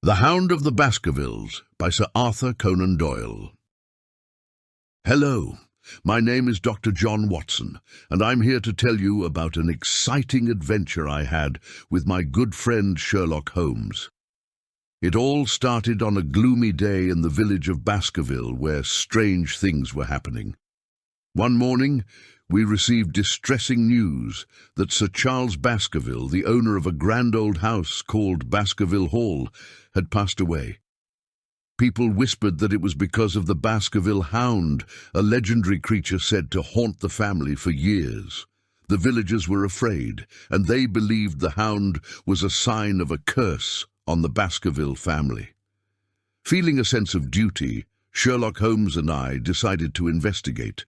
The Hound of the Baskervilles by Sir Arthur Conan Doyle. Hello, my name is Dr. John Watson, and I'm here to tell you about an exciting adventure I had with my good friend Sherlock Holmes. It all started on a gloomy day in the village of Baskerville where strange things were happening. One morning, we received distressing news that Sir Charles Baskerville, the owner of a grand old house called Baskerville Hall, had passed away. People whispered that it was because of the Baskerville Hound, a legendary creature said to haunt the family for years. The villagers were afraid, and they believed the Hound was a sign of a curse on the Baskerville family. Feeling a sense of duty, Sherlock Holmes and I decided to investigate.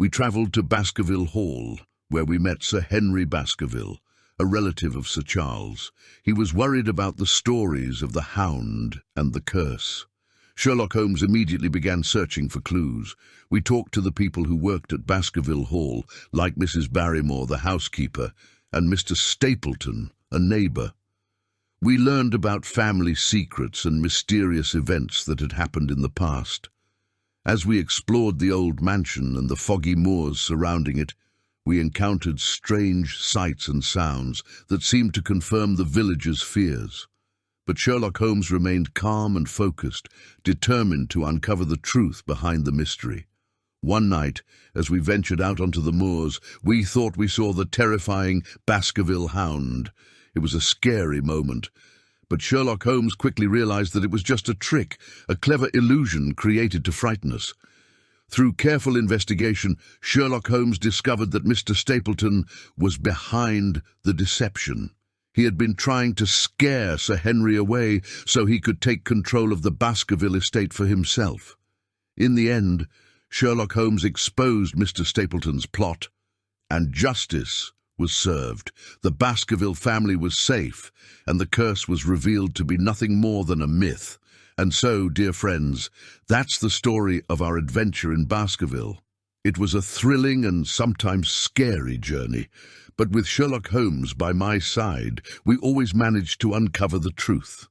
We travelled to Baskerville Hall, where we met Sir Henry Baskerville, a relative of Sir Charles. He was worried about the stories of the Hound and the curse. Sherlock Holmes immediately began searching for clues. We talked to the people who worked at Baskerville Hall, like Mrs. Barrymore, the housekeeper, and Mr. Stapleton, a neighbour. We learned about family secrets and mysterious events that had happened in the past. As we explored the old mansion and the foggy moors surrounding it, we encountered strange sights and sounds that seemed to confirm the villagers' fears. But Sherlock Holmes remained calm and focused, determined to uncover the truth behind the mystery. One night, as we ventured out onto the moors, we thought we saw the terrifying Baskerville Hound. It was a scary moment. But Sherlock Holmes quickly realized that it was just a trick, a clever illusion created to frighten us. Through careful investigation, Sherlock Holmes discovered that Mr. Stapleton was behind the deception. He had been trying to scare Sir Henry away so he could take control of the Baskerville estate for himself. In the end, Sherlock Holmes exposed Mr. Stapleton's plot, and justice was served. The Baskerville family was safe, and the curse was revealed to be nothing more than a myth. And so, dear friends, that's the story of our adventure in Baskerville. It was a thrilling and sometimes scary journey, but with Sherlock Holmes by my side, we always managed to uncover the truth.